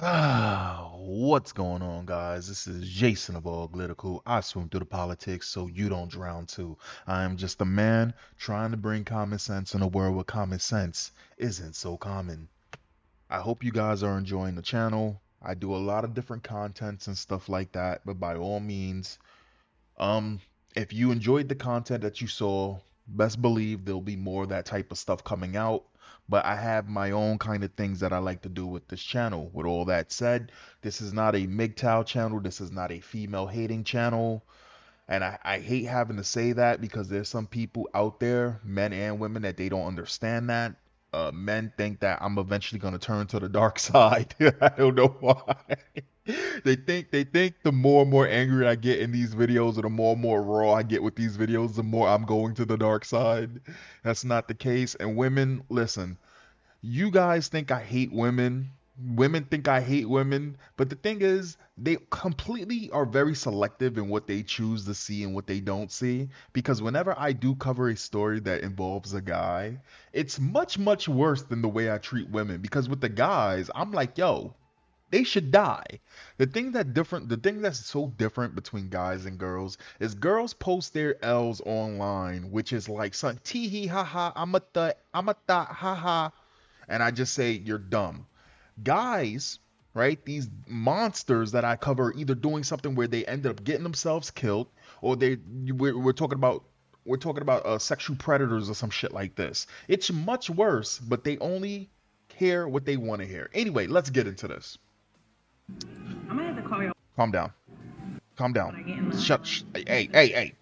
What's going on, guys? This is Jason of Auglitical. I swim through the politics so you don't drown too. I am just a man trying to bring common sense in a world where common sense isn't so common. I hope you guys are enjoying the channel. I do a lot of different contents and stuff like that, but by all means, um, if you enjoyed the content that you saw, best believe there'll be more of that type of stuff coming out. But I have my own kind of things that I like to do with this channel. With all that said, this is not a MGTOW channel. This is not a female hating channel. And I hate having to say that because there's some people out there, men and women, that they don't understand that. Men think that I'm eventually gonna turn to the dark side. I don't know why. They think the more and more angry I get in these videos, or the more and more raw I get with these videos, the more I'm going to the dark side. That's not the case. And women, listen, you guys think I hate women. Women think I hate women. But the thing is, they completely are very selective in what they choose to see and what they don't see. Because whenever I do cover a story that involves a guy, it's much, much worse than the way I treat women. Because with the guys, I'm like, yo, they should die. The thing that's so different between guys and girls is girls post their L's online, which is like some tee hee ha ha, I'm a thought ha ha, and I just say you're dumb. Guys, right? These monsters that I cover are either doing something where they ended up getting themselves killed, or we're talking about sexual predators or some shit like this. It's much worse, but they only hear what they want to hear. Anyway, let's get into this. I'm gonna have to call you. Calm down. Calm when I down. get in the. Hey.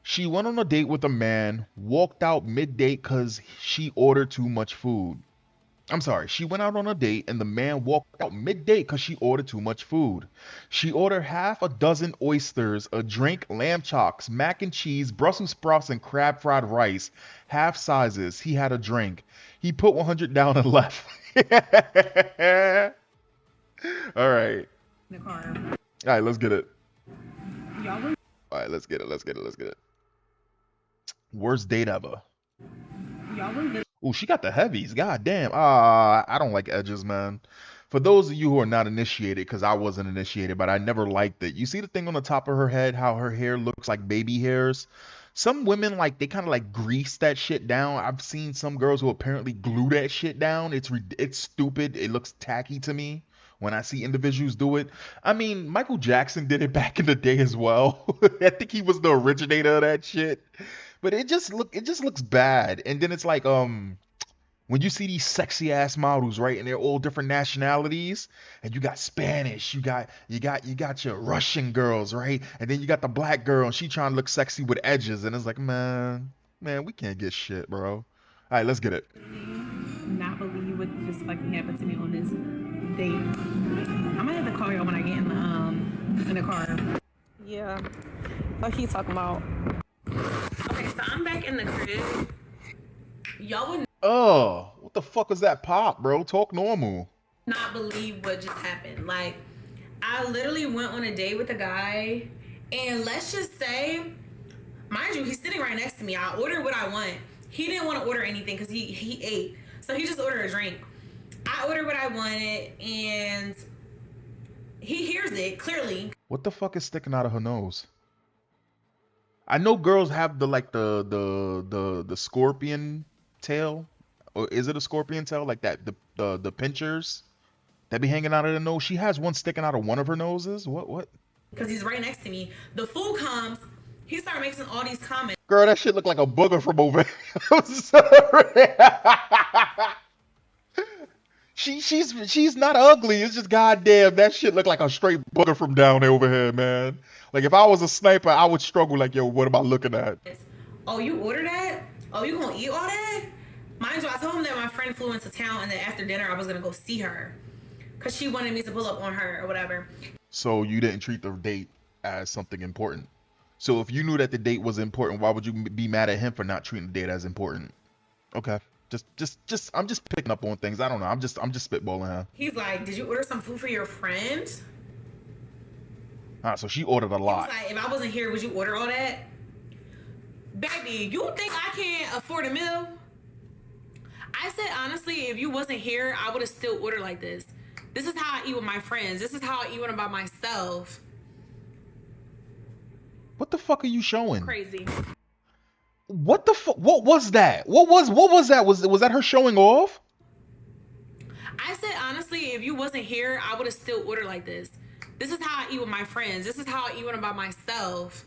She went on a date with a man, walked out mid-date because she ordered too much food. I'm sorry, she went out on a date and the man walked out mid-date because she ordered too much food. She ordered half a dozen oysters, a drink, lamb chops, mac and cheese, Brussels sprouts, and crab fried rice. Half sizes. He had a drink. He put 100 down and left. All right. In the car. All right, let's get it. Y'all was. All right, let's get it. Worst date ever. Y'all was. Ooh, she got the heavies. God damn. I don't like edges, man. For those of you who are not initiated, because I wasn't initiated, but I never liked it. You see the thing on the top of her head, how her hair looks like baby hairs? Some women, like, they kind of like grease that shit down. I've seen some girls who apparently glue that shit down. It's stupid. It looks tacky to me when I see individuals do it. I mean, Michael Jackson did it back in the day as well. I think he was the originator of that shit. But it just looks bad. And then it's like when you see these sexy ass models, right, and they're all different nationalities, and you got Spanish, you got your Russian girls, right, and then you got the black girl, and she trying to look sexy with edges, and it's like, man, we can't get shit, bro. All right, let's get it. Not believe what just fucking happened to me on this date. I'm gonna have to call y'all when I get in the car. Yeah. What he talking about? Okay, so I'm back in the crib. Y'all would Oh, what the fuck was that pop, bro? Talk normal. not believe what just happened. Like, I literally went on a date with a guy, and let's just say, mind you, he's sitting right next to me. I ordered what I want. He didn't want to order anything because he ate, so he just ordered a drink. I ordered what I wanted, and he hears it clearly. What the fuck is sticking out of her nose? I know girls have the scorpion tail, or is it a scorpion tail like that? The pinchers that be hanging out of the nose. She has one sticking out of one of her noses. What? Because he's right next to me. The fool comes. He started making all these comments. Girl, that shit look like a booger from over here. I'm sorry. She's not ugly. It's just goddamn that shit look like a straight booger from down over here, man. Like if I was a sniper, I would struggle. Like, yo, what am I looking at? Oh, you ordered that? Oh, you gonna eat all that? Mind you, I told him that my friend flew into town, and then after dinner I was gonna go see her, cause she wanted me to pull up on her or whatever. So you didn't treat the date as something important. So if you knew that the date was important, why would you be mad at him for not treating the date as important? Okay. I'm just picking up on things. I don't know. I'm just spitballing, huh? He's like, did you order some food for your friend? So she ordered a lot. He's like, if I wasn't here, would you order all that? Baby, you think I can't afford a meal? I said, honestly, if you wasn't here, I would have still ordered like this. This is how I eat with my friends. This is how I eat when I'm by myself. What the fuck are you showing? Crazy. What the fuck? What was that? What was that? Was that her showing off? I said honestly, if you wasn't here, I would have still ordered like this. This is how I eat with my friends. This is how I eat when I'm by myself.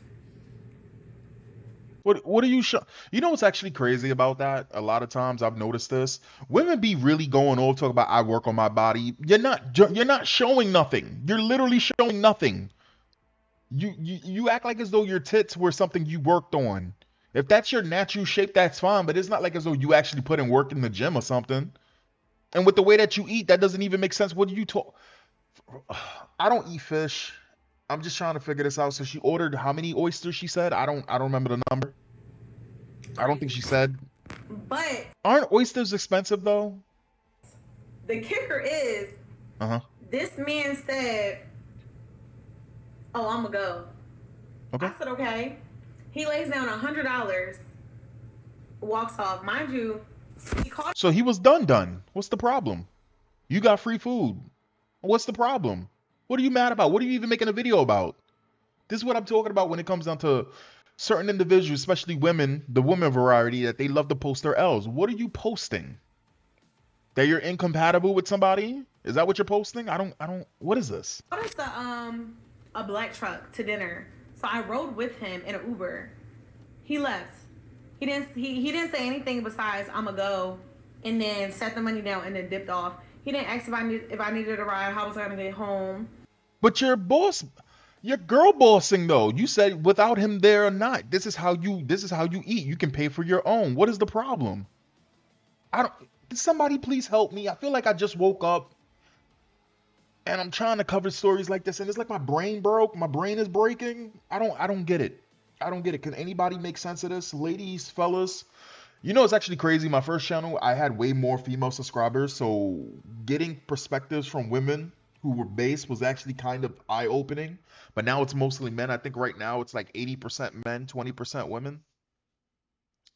What are you show? You know what's actually crazy about that? A lot of times I've noticed this. Women be really going off talking about I work on my body. You're not showing nothing. You're literally showing nothing. You act like as though your tits were something you worked on. If that's your natural shape, that's fine, but it's not like as though you actually put in work in the gym or something. And with the way that you eat, that doesn't even make sense. What do you talk? I don't eat fish. I'm just trying to figure this out. So she ordered how many oysters she said? I don't remember the number. I don't think she Crazy. said. But Aren't oysters expensive though? the kicker is, Uh-huh. this man said, "Oh, I'm gonna go." Okay. I said, "Okay." He lays down $100, walks off. Mind you, he called. So he was done. What's the problem? You got free food. What's the problem? What are you mad about? What are you even making a video about? This is what I'm talking about when it comes down to certain individuals, especially women, the women variety, that they love to post their L's. What are you posting? That you're incompatible with somebody? Is that what you're posting? I don't what is this? Us a black truck to dinner. So I rode with him in an Uber. He left. He didn't say anything besides "I'm gonna go," and then set the money down and then dipped off. He didn't ask if I needed a ride, how was I gonna get home. But you're girl bossing though. You said without him there or not. This is how you eat. You can pay for your own. What is the problem? I don't Did somebody please help me? I feel like I just woke up and I'm trying to cover stories like this and it's like my brain broke. My brain is breaking. I don't get it. I don't get it. Can anybody make sense of this? Ladies, fellas. You know it's actually crazy. My first channel, I had way more female subscribers, so getting perspectives from women who were based was actually kind of eye-opening. But now it's mostly men. I think right now it's like 80% men, 20% women.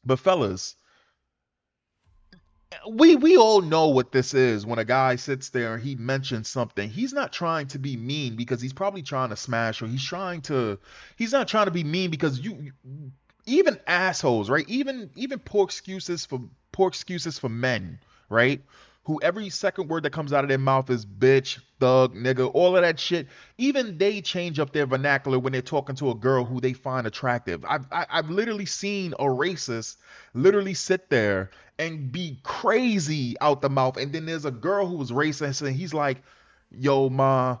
But fellas, we all know what this is when a guy sits there and he mentions something. He's not trying to be mean because he's probably trying to smash, or he's not trying to be mean because even assholes, right? Even poor excuses for men, right? Who every second word that comes out of their mouth is bitch, thug, nigga, all of that shit. Even they change up their vernacular when they're talking to a girl who they find attractive. I've literally seen a racist literally sit there and be crazy out the mouth, and then there's a girl who was racist, and he's like, "Yo, ma,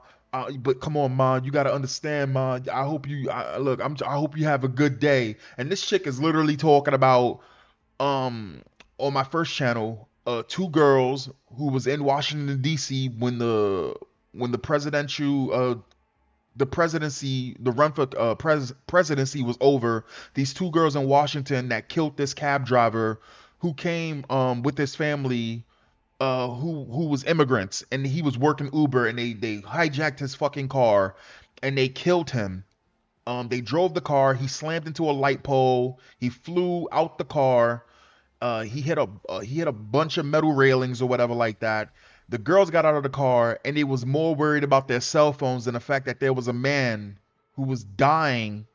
but come on, ma, you gotta understand, ma. I hope you have a good day." And this chick is literally talking about um on my first channel, two girls who was in Washington D.C. when the presidency, the run for presidency was over. These two girls in Washington that killed this cab driver who came with his family, who was immigrants, and he was working Uber, and they hijacked his fucking car and they killed him. They drove the car. He slammed into a light pole. He flew out the car. He hit a bunch of metal railings or whatever like that. The girls got out of the car and they was more worried about their cell phones than the fact that there was a man who was dying,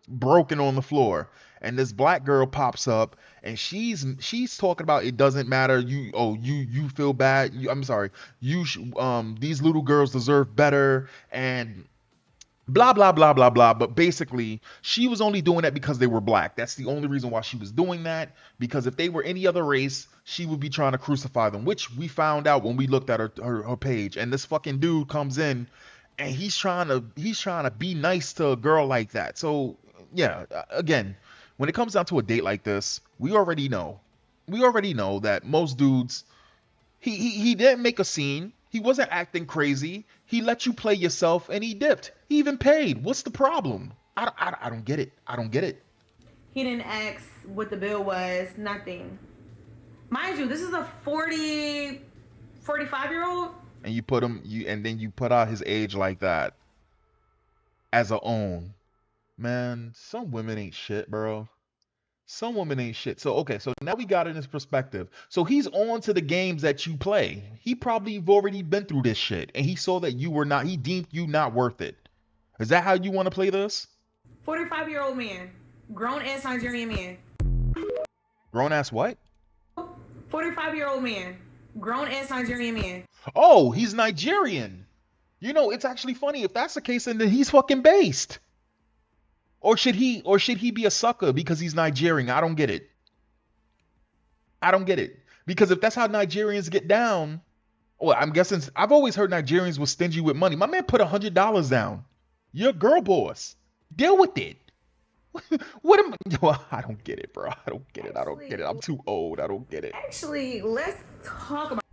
broken on the floor. And this black girl pops up and she's talking about it doesn't matter. You feel bad. I'm sorry. These little girls deserve better, and blah blah blah blah blah. But basically she was only doing that because they were black. That's the only reason why she was doing that, because if they were any other race she would be trying to crucify them, which we found out when we looked at her page. And this fucking dude comes in and he's trying to be nice to a girl like that. So yeah, again, when it comes down to a date like this, we already know that most dudes, he didn't make a scene. He wasn't acting crazy. He let you play yourself and he dipped. He even paid. What's the problem? I don't get it. I don't get it. He didn't ask what the bill was, nothing. Mind you, this is a 45-year-old. And then you put out his age like that as a own. Man, some women ain't shit, bro. Some women ain't shit. So okay, so now we got in his perspective. So he's on to the games that you play. He probably have already been through this shit, and he saw that you were not. He deemed you not worth it. Is that how you want to play this? 45-year-old man, grown ass Nigerian man. Grown ass what? 45-year-old man, grown ass Nigerian man. Oh, he's Nigerian. You know, it's actually funny. If that's the case, then he's fucking based. Or should he be a sucker because he's Nigerian? I don't get it. I don't get it. Because if that's how Nigerians get down, well, I'm guessing I've always heard Nigerians were stingy with money. My man put $100 down. You're a girl boss. Deal with it. What am well, I don't get it, bro. I don't get it. I don't get it. I'm too old. I don't get it. Actually, let's talk about.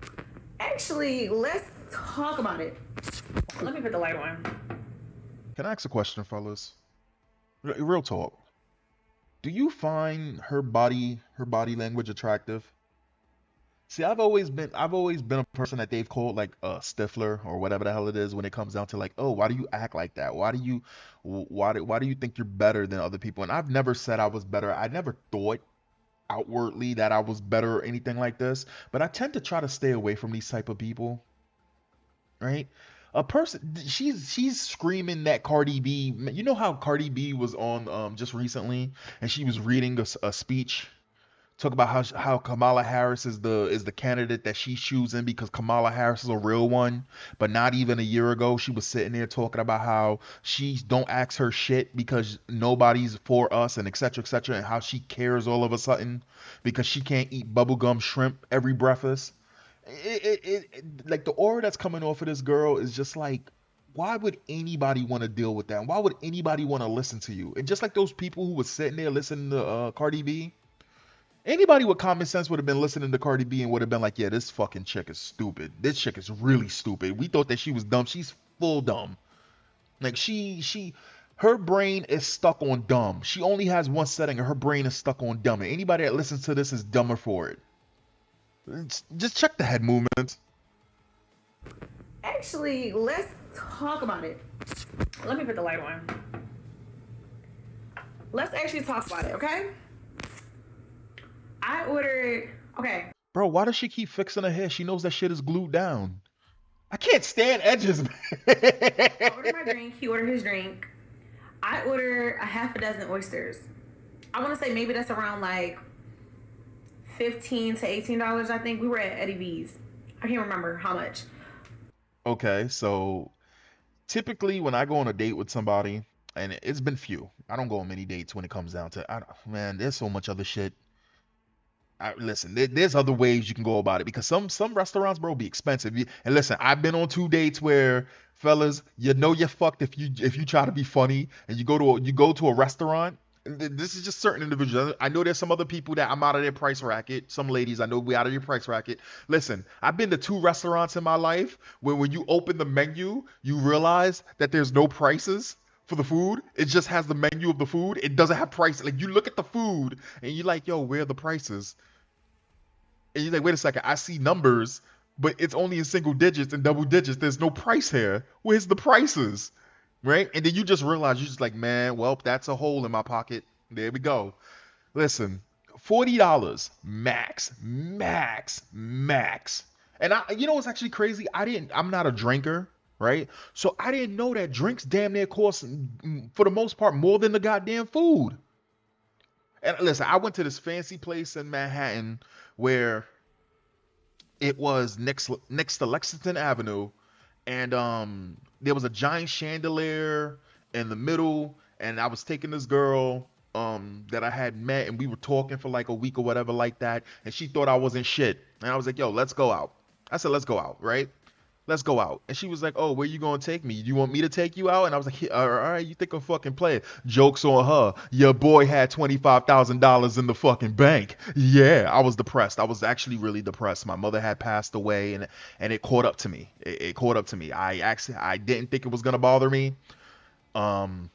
Actually, let's talk about it. Let me put the light on. Can I ask a question, fellas? Real talk. Do you find her body language attractive? See, I've always been a person that they've called like a stifler or whatever the hell it is when it comes down to like, oh, why do you act like that? Why do you think you're better than other people? And I've never said I was better. I never thought outwardly that I was better or anything like this, but I tend to try to stay away from these type of people, right? A person, she's screaming that Cardi B. You know how Cardi B was on just recently, and she was reading a speech. Talk about how Kamala Harris is the candidate that she's choosing because Kamala Harris is a real one. But not even a year ago, she was sitting there talking about how she don't ask her shit because nobody's for us and etc etc and how she cares all of a sudden because she can't eat bubblegum shrimp every breakfast. Like the aura that's coming off of this girl is just like, why would anybody want to deal with that? And why would anybody want to listen to you? And just like those people who was sitting there listening to Cardi B, anybody with common sense would have been listening to Cardi B and would have been like, yeah, this fucking chick is stupid. This chick is really stupid. We thought that she was dumb. She's full dumb. Like her brain is stuck on dumb. She only has one setting and her brain is stuck on dumb. And anybody that listens to this is dumber for it. Just check the head movements. Actually, let's talk about it. Let me put the light on. Let's actually talk about it, okay? I ordered. Okay. Bro, why does she keep fixing her hair? She knows that shit is glued down. I can't stand edges, man. I ordered my drink. He ordered his drink. I ordered a half a dozen oysters. I want to say maybe that's around like $15 to $18. I think we were at Eddie V's. I can't remember how much. Okay, so typically when I go on a date with somebody, and it's been few, I don't go on many dates when it comes down to, man, there's so much other shit. Listen, there's other ways you can go about it because some restaurants, bro, be expensive. And listen, I've been on 2 dates where, fellas, you know you're fucked if you try to be funny and you go to a restaurant. This is just certain individuals. I know there's some other people that I'm out of their price racket. Some ladies, I know we out of your price racket. Listen, I've been to 2 restaurants in my life where when you open the menu, you realize that there's no prices for the food. It just has the menu of the food. It doesn't have price. Like you look at the food and you're like, yo, where are the prices? And you're like, wait a second, I see numbers, but it's only in single digits and double digits. There's no price here. Where's the prices? Right? And then you just realize you're just like, man, well, that's a hole in my pocket. There we go. Listen, $40 max, max, max. And you know what's actually crazy? I'm not a drinker, right? So I didn't know that drinks damn near cost, for the most part, more than the goddamn food. And listen, I went to this fancy place in Manhattan where it was next to Lexington Avenue, and there was a giant chandelier in the middle, and I was taking this girl that I had met, and we were talking for like a week or whatever like that, and she thought I wasn't shit, and I was like, yo, let's go out. I said, let's go out, right? Let's go out. And she was like, oh, where you gonna take me? Do you want me to take you out? And I was like, yeah, all right, you think I'm fucking playing? Joke's on her. Your boy had $25,000 in the fucking bank. Yeah, I was depressed. I was actually really depressed. My mother had passed away, and it caught up to me. It caught up to me. I didn't think it was gonna bother me. Um,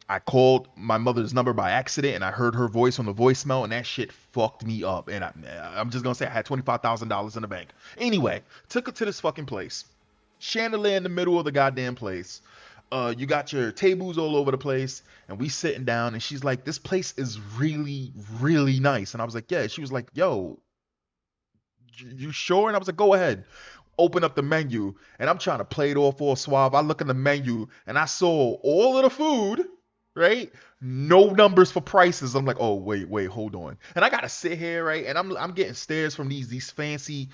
I called my mother's number by accident, and I heard her voice on the voicemail, and that shit fucked me up. And I'm just gonna say I had $25,000 in the bank. Anyway, took her to this fucking place. Chandelier in the middle of the goddamn place. You got your tables all over the place, and we sitting down, and she's like, this place is really, really nice. And I was like, yeah. She was like, yo, you sure? And I was like, go ahead. Open up the menu, and I'm trying to play it off all suave. I look in the menu, and I saw all of the food, right? No numbers for prices. I'm like, oh wait, hold on. And I gotta sit here, right? And I'm getting stares from these fancy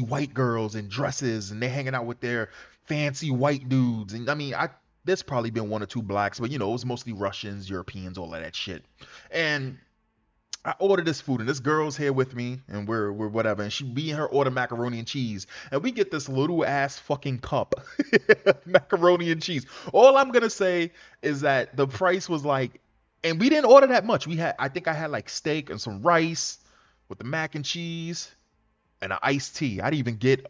white girls in dresses, and they're hanging out with their fancy white dudes. And I mean, there's probably been one or two blacks, but it was mostly Russians, Europeans, all of that shit. And I ordered this food, and this girl's here with me, and we're whatever, and me and her order macaroni and cheese, and we get this little ass fucking cup, macaroni and cheese. All I'm gonna say is that the price was like, and we didn't order that much. I think I had like steak and some rice with the mac and cheese and an iced tea. I didn't even get,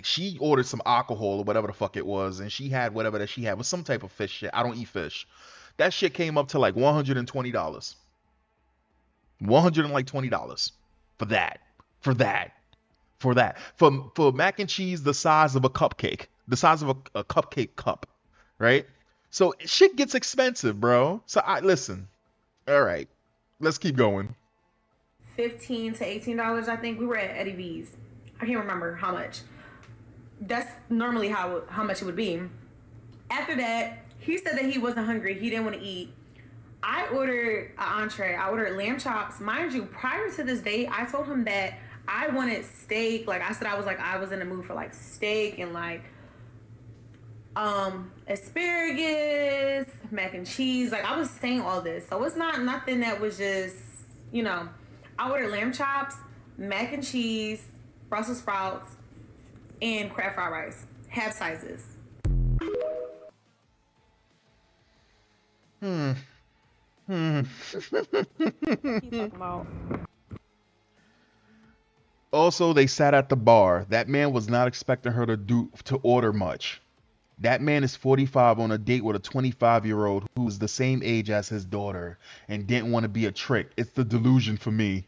she ordered some alcohol or whatever the fuck it was, and she had whatever that she had was some type of fish shit. I don't eat fish. That shit came up to like $120. $120 for that. For that. For that. For mac and cheese the size of a cupcake. The size of a cupcake cup. Right? So shit gets expensive, bro. So I listen. All right. Let's keep going. 15 to $18. I think we were at Eddie V's. I can't remember how much. That's normally how much it would be. After that, he said that he wasn't hungry. He didn't want to eat. I ordered an entree. I ordered lamb chops. Mind you, prior to this date, I told him that I wanted steak. Like I said, I was in the mood for like steak and like asparagus, mac and cheese. Like I was saying all this. So it's not nothing that was just, you know, I ordered lamb chops, mac and cheese, Brussels sprouts, and crab fried rice. Half sizes. Hmm. Hmm. What he talking about? Also, they sat at the bar. That man was not expecting her to order much. That man is 45 on a date with a 25-year-old who is the same age as his daughter and didn't want to be a trick. It's the delusion for me.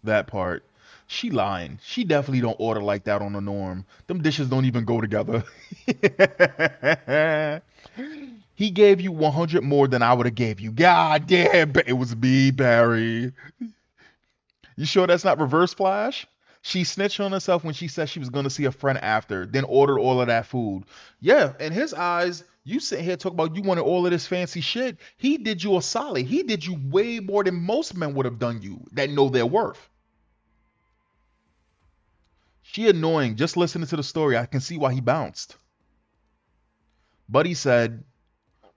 That part. She lying. She definitely don't order like that on the norm. Them dishes don't even go together. He gave you 100 more than I would have gave you. God damn, it was me, Barry. You sure that's not reverse flash? She snitched on herself when she said she was going to see a friend after, then ordered all of that food. Yeah, in his eyes, you sitting here talking about you wanted all of this fancy shit. He did you a solid. He did you way more than most men would have done you that know their worth. She annoying. Just listening to the story, I can see why he bounced. Buddy said,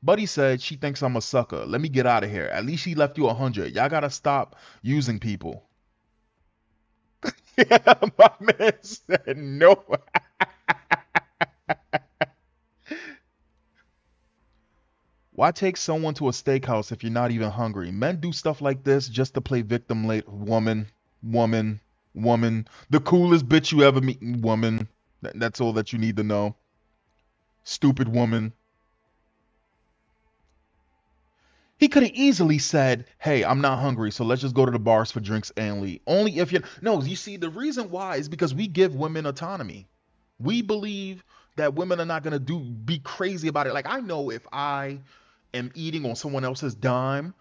Buddy said she thinks I'm a sucker. Let me get out of here. At least he left you 100. Y'all gotta stop using people. Yeah, my man said no. Why take someone to a steakhouse if you're not even hungry? Men do stuff like this just to play victim late. Woman, woman, woman. The coolest bitch you ever meet. Woman. That's all that you need to know. Stupid woman. He could have easily said, hey, I'm not hungry, so let's just go to the bars for drinks and leave. Only if you're. No, you see, the reason why is because we give women autonomy. We believe that women are not going to be crazy about it. Like, I know if I am eating on someone else's dime,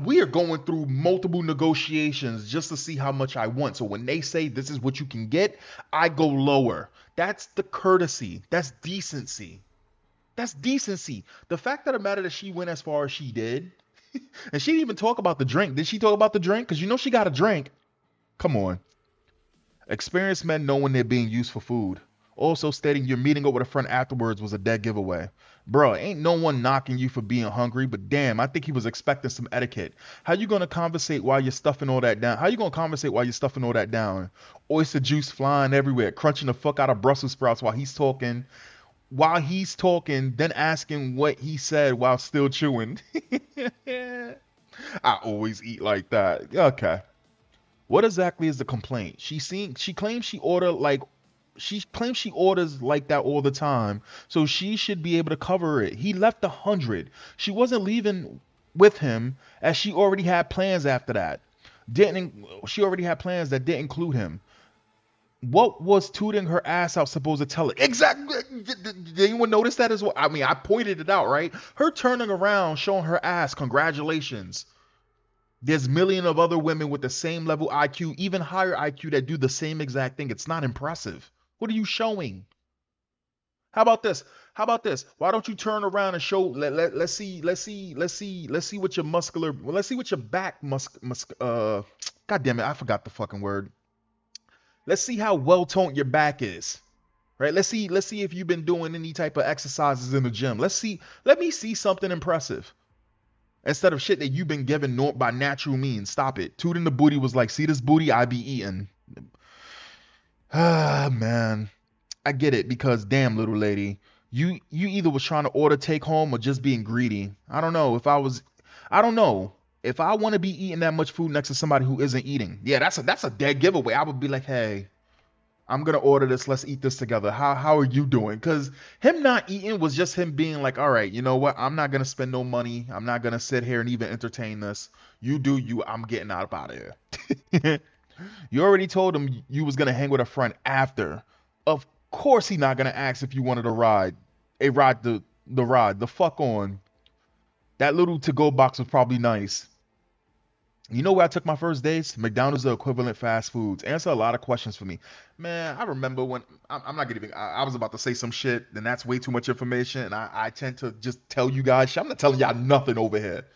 we are going through multiple negotiations just to see how much I want. So when they say this is what you can get, I go lower. That's the courtesy. That's decency. That's decency. The fact of the matter that she went as far as she did, and she didn't even talk about the drink. Did she talk about the drink? Because you know she got a drink. Come on. Experienced men know when they're being used for food. Also stating you're meeting up with a friend afterwards was a dead giveaway. Bruh, ain't no one knocking you for being hungry, but damn, I think he was expecting some etiquette. How you gonna conversate while you're stuffing all that down? How you gonna conversate while you're stuffing all that down? Oyster juice flying everywhere, crunching the fuck out of Brussels sprouts while he's talking, then asking what he said while still chewing. I always eat like that. Okay. What exactly is the complaint? She claims she orders like that all the time, so she should be able to cover it. He left 100. She wasn't leaving with him as she already had plans after that. Didn't She already had plans that didn't include him. What was tooting her ass out supposed to tell her? Exactly. Did anyone notice that as well? I mean, I pointed it out, right? Her turning around, showing her ass, congratulations. There's millions of other women with the same level IQ, even higher IQ, that do the same exact thing. It's not impressive. What are you showing? How about this? How about this? Why don't you turn around and show? Let's see what your muscular. Well, let's see what your back God damn it, I forgot the fucking word. Let's see how well toned your back is. Right? Let's see if you've been doing any type of exercises in the gym. Let me see something impressive. Instead of shit that you've been given by natural means. Stop it. Tooting the booty was like, see this booty I be eating. Ah, man. I get it because damn, little lady, you either was trying to order take home or just being greedy. I don't know. If I want to be eating that much food next to somebody who isn't eating, yeah, that's a dead giveaway. I would be like, hey, I'm gonna order this. Let's eat this together. How are you doing? Because him not eating was just him being like, all right, you know what? I'm not gonna spend no money. I'm not gonna sit here and even entertain this. You do you. I'm getting out of here. You already told him you was gonna hang with a friend after. Of course he not gonna ask if you wanted a ride. A ride the ride. The fuck on. That little to go box was probably nice. You know where I took my first dates? McDonald's, the equivalent fast foods. Answer a lot of questions for me. Man, I remember when I'm not gonna even. I was about to say some shit, and that's way too much information. And I tend to just tell you guys shit. I'm not telling y'all nothing over here.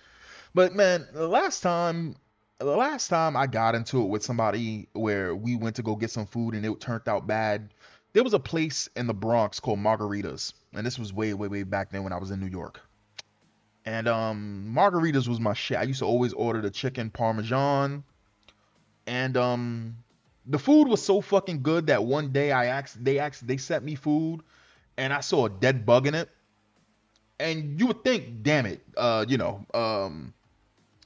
But man, the last time I got into it with somebody where we went to go get some food and it turned out bad. There was a place in the Bronx called Margaritas, and this was way, way, way back then when I was in New York. And margaritas was my shit. I used to always order the chicken parmesan, and the food was so fucking good that one day they sent me food, and I saw a dead bug in it. And you would think, damn it,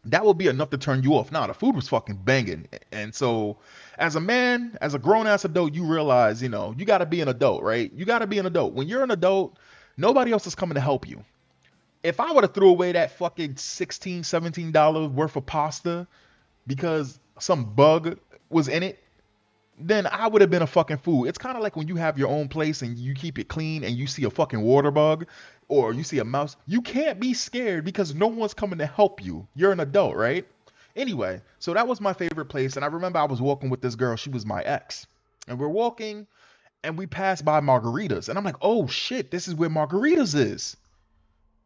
that would be enough to turn you off. Nah, the food was fucking banging. And so, as a man, as a grown ass adult, you realize, you got to be an adult, right? You got to be an adult. When you're an adult, nobody else is coming to help you. If I would have threw away that fucking $16, $17 worth of pasta because some bug was in it, then I would have been a fucking fool. It's kind of like when you have your own place and you keep it clean and you see a fucking water bug or you see a mouse. You can't be scared because no one's coming to help you. You're an adult, right? Anyway, so that was my favorite place. And I remember I was walking with this girl. She was my ex. And we're walking and we passed by Margaritas. And I'm like, oh shit, this is where Margaritas is.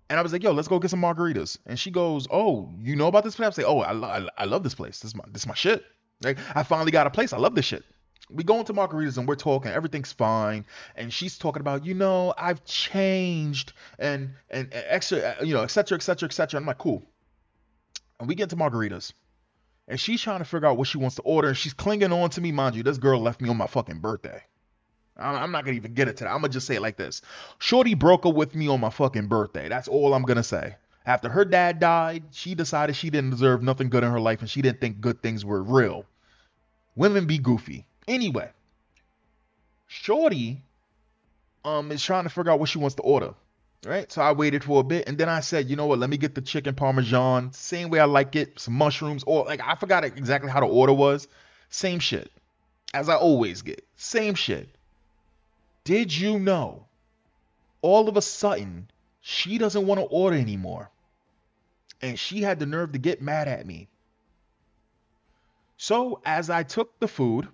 And I was like, yo, let's go get some margaritas. And she goes, oh, you know about this place? I say, oh, I love this place. This is my shit. Like, I finally got a place. I love this shit. We go into margaritas and we're talking. Everything's fine. And she's talking about, I've changed and extra, et cetera, et cetera, et cetera. I'm like, cool. And we get to margaritas. And she's trying to figure out what she wants to order. And she's clinging on to me. Mind you, this girl left me on my fucking birthday. I'm not gonna even get it to that. I'm gonna just say it like this. Shorty broke up with me on my fucking birthday. That's all I'm gonna say. After her dad died, she decided she didn't deserve nothing good in her life and she didn't think good things were real. Women be goofy. Anyway, Shorty is trying to figure out what she wants to order. Right? So I waited for a bit and then I said, you know what, let me get the chicken parmesan. Same way I like it, some mushrooms, or like I forgot exactly how the order was. Same shit. As I always get. Same shit. Did you know all of a sudden she doesn't want to order anymore? And she had the nerve to get mad at me. So as I took the food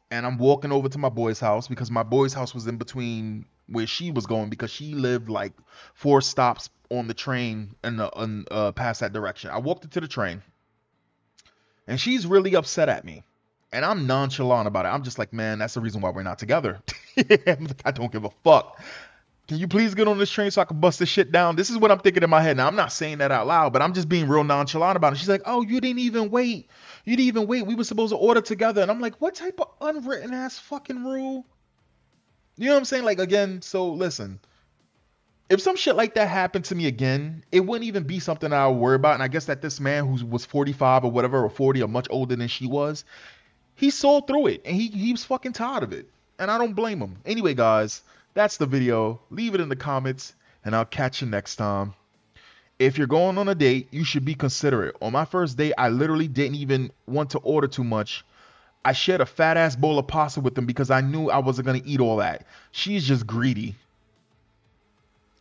and I'm walking over to my boy's house because my boy's house was in between where she was going because she lived like 4 stops on the train and past that direction. I walked into the train and she's really upset at me. And I'm nonchalant about it. I'm just like, man, that's the reason why we're not together. I don't give a fuck. Can you please get on this train so I can bust this shit down? This is what I'm thinking in my head. Now, I'm not saying that out loud, but I'm just being real nonchalant about it. She's like, oh, you didn't even wait. You didn't even wait. We were supposed to order together. And I'm like, what type of unwritten ass fucking rule? You know what I'm saying? Like, again, so listen. If some shit like that happened to me again, it wouldn't even be something I would worry about. And I guess that this man who was 45 or whatever, or 40 or much older than she was, he saw through it and he was fucking tired of it. And I don't blame him. Anyway, guys, that's the video. Leave it in the comments and I'll catch you next time. If you're going on a date, you should be considerate. On my first date, I literally didn't even want to order too much. I shared a fat ass bowl of pasta with him because I knew I wasn't gonna eat all that. She's just greedy.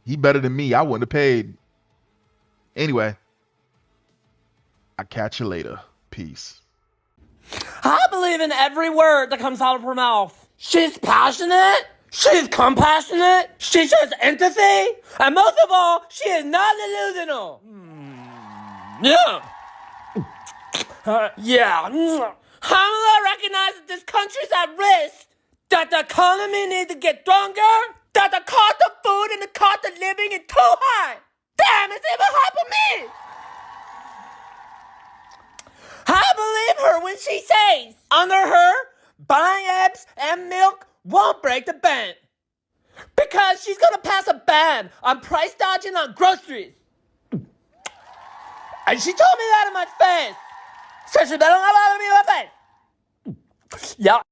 He better than me. I wouldn't have paid. Anyway, I'll catch you later. Peace. I believe in every word that comes out of her mouth. She's passionate. She's compassionate. She shows empathy. And most of all, she is not delusional. Yeah. Yeah. Hamala recognizes this country's at risk. That the economy needs to get stronger. That the cost of food and the cost of living is too high. Damn, it's even hard for me. I believe her when she says, under her, buying eggs and milk won't break the bank. Because she's gonna pass a ban on price dodging on groceries. And she told me that in my face. So she better not lie to me in my face. Yeah.